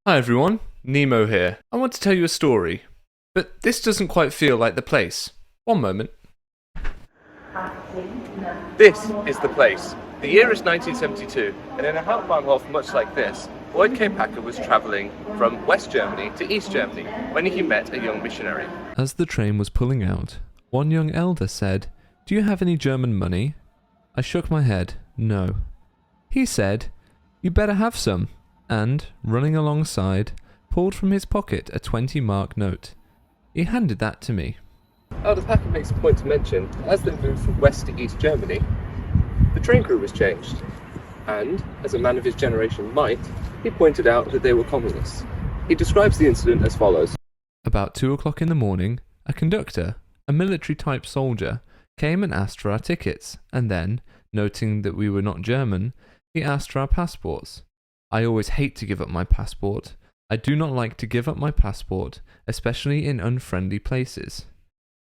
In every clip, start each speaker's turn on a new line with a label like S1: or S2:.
S1: Hi everyone, Nemo here. I want to tell you a story, but this doesn't quite feel like the place. One moment. This is the place. The year is 1972, and in a Hauptbahnhof off much like this, Boyd K. Packer was travelling from West Germany to East Germany when he met a young missionary. As the train was pulling out, one young elder said, "Do you have any German money?" I shook my head, no. He said, "You better have some," and, running alongside, pulled from his pocket a 20-mark note. He handed that to me. Elder Packer makes a point to mention, as they moved from West to East Germany, the train crew was changed. And, as a man of his generation might, he pointed out that they were communists. He describes the incident as follows. About 2 o'clock in the morning, a conductor, a military-type soldier, came and asked for our tickets, and then, noting that we were not German, he asked for our passports. I always hate to give up my passport. I do not like to give up my passport, especially in unfriendly places.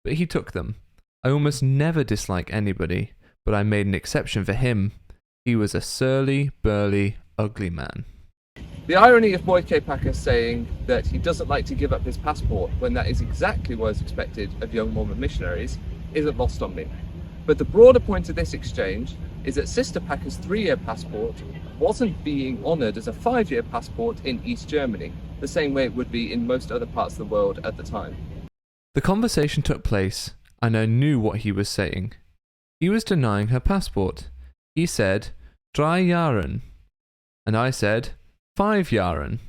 S1: But he took them. I almost never dislike anybody, but I made an exception for him. He was a surly, burly, ugly man. The irony of Boyd K. Packer saying that he doesn't like to give up his passport when that is exactly what is expected of young Mormon missionaries isn't lost on me. But the broader point of this exchange is that Sister Packer's 3-year passport wasn't being honoured as a 5-year passport in East Germany, the same way it would be in most other parts of the world at the time. The conversation took place, and I knew what he was saying. He was denying her passport. He said, 3 Jahren, and I said, 5 Jahren.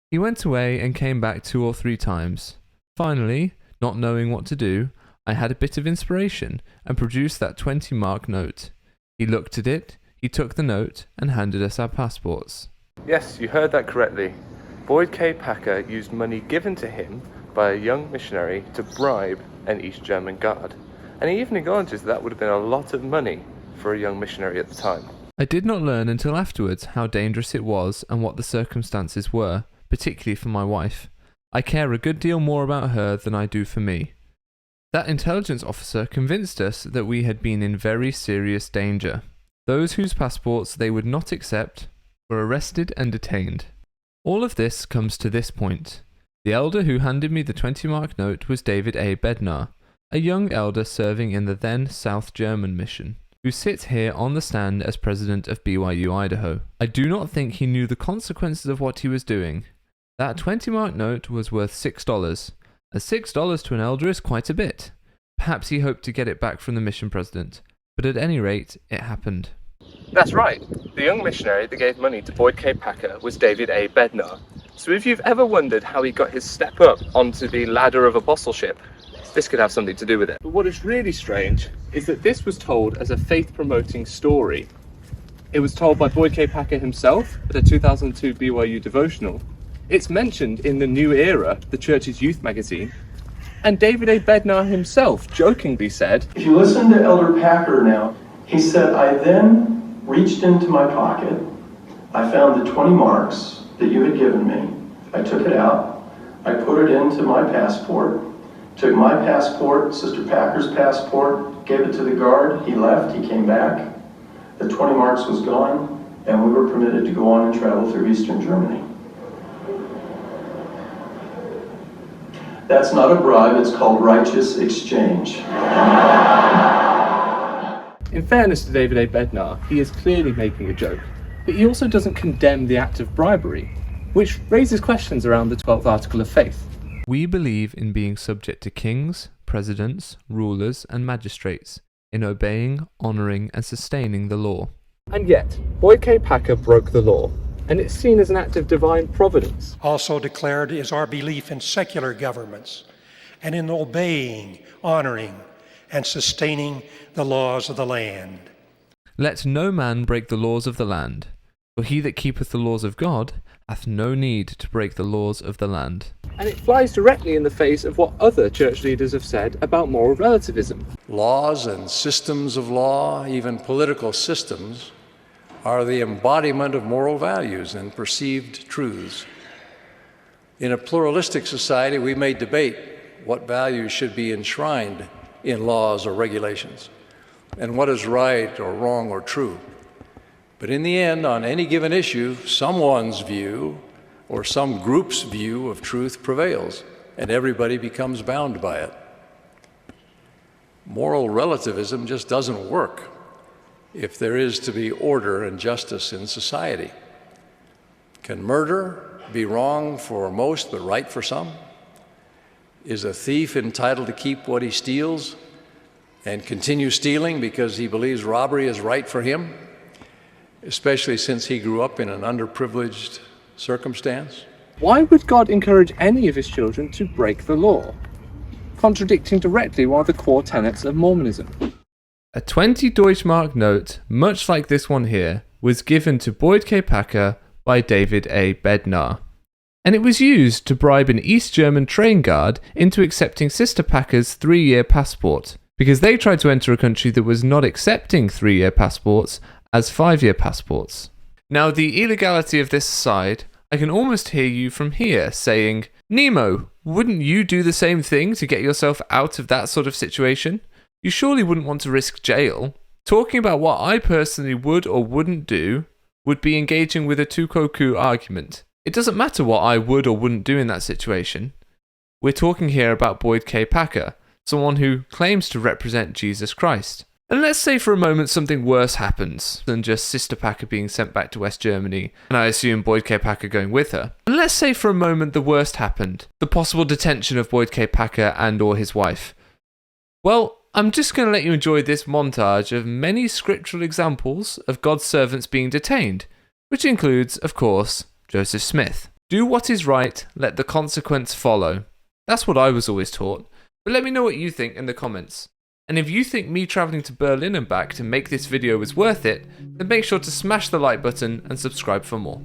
S1: He went away and came back 2 or 3 times. Finally, not knowing what to do, I had a bit of inspiration and produced that 20-mark note. He looked at it, he took the note and handed us our passports. Yes, you heard that correctly. Boyd K. Packer used money given to him by a young missionary to bribe an East German guard. And he even acknowledges that would have been a lot of money for a young missionary at the time. I did not learn until afterwards how dangerous it was and what the circumstances were, particularly for my wife. I care a good deal more about her than I do for me. That intelligence officer convinced us that we had been in very serious danger. Those whose passports they would not accept were arrested and detained. All of this comes to this point. The elder who handed me the 20-mark note was David A. Bednar, a young elder serving in the then South German mission, who sits here on the stand as president of BYU Idaho. I do not think he knew the consequences of what he was doing. That 20-mark note was worth $6, and $6 to an elder is quite a bit. Perhaps he hoped to get it back from the mission president, but at any rate, it happened. That's right. The young missionary that gave money to Boyd K. Packer was David A. Bednar. So if you've ever wondered how he got his step up onto the ladder of apostleship, this could have something to do with it. But what is really strange is that this was told as a faith-promoting story. It was told by Boyd K. Packer himself at a 2002 BYU devotional. It's mentioned in The New Era, the church's youth magazine. And David A. Bednar himself jokingly said,
S2: "If you listen to Elder Packer now, he said, I then reached into my pocket, I found the 20 marks that you had given me. I took it out, I put it into my passport, took my passport, Sister Packer's passport, gave it to the guard, he left, he came back, the 20 marks was gone, and we were permitted to go on and travel through Eastern Germany." That's not a bribe, it's called righteous exchange.
S1: In fairness to David A. Bednar, he is clearly making a joke, but he also doesn't condemn the act of bribery, which raises questions around the 12th article of faith. We believe in being subject to kings, presidents, rulers, and magistrates, in obeying, honouring, and sustaining the law. And yet, Boyd K. Packer broke the law, and it's seen as an act of divine providence.
S3: Also declared is our belief in secular governments and in obeying, honouring, and sustaining the laws of the land.
S1: Let no man break the laws of the land, for he that keepeth the laws of God hath no need to break the laws of the land. And it flies directly in the face of what other church leaders have said about moral relativism.
S4: Laws and systems of law, even political systems, are the embodiment of moral values and perceived truths. In a pluralistic society, we may debate what values should be enshrined in laws or regulations, and what is right or wrong or true. But in the end, on any given issue, someone's view or some group's view of truth prevails, and everybody becomes bound by it. Moral relativism just doesn't work if there is to be order and justice in society. Can murder be wrong for most but right for some? Is a thief entitled to keep what he steals and continue stealing because he believes robbery is right for him, especially since he grew up in an underprivileged circumstance?
S1: Why would God encourage any of his children to break the law, contradicting directly one of the core tenets of Mormonism? A 20 Deutschmark note, much like this one here, was given to Boyd K. Packer by David A. Bednar, and it was used to bribe an East German train guard into accepting Sister Packer's 3-year passport, because they tried to enter a country that was not accepting 3-year passports as 5-year passports. Now, the illegality of this aside, I can almost hear you from here saying, Nemo, wouldn't you do the same thing to get yourself out of that sort of situation? You surely wouldn't want to risk jail. Talking about what I personally would or wouldn't do would be engaging with a tukoku argument. It doesn't matter what I would or wouldn't do in that situation. We're talking here about Boyd K. Packer, someone who claims to represent Jesus Christ. And let's say for a moment something worse happens than just Sister Packer being sent back to West Germany, and I assume Boyd K. Packer going with her. And let's say for a moment the worst happened, the possible detention of Boyd K. Packer and or his wife. Well, I'm just going to let you enjoy this montage of many scriptural examples of God's servants being detained, which includes, of course, Joseph Smith. Do what is right, let the consequence follow. That's what I was always taught, but let me know what you think in the comments. And if you think me travelling to Berlin and back to make this video was worth it, then make sure to smash the like button and subscribe for more.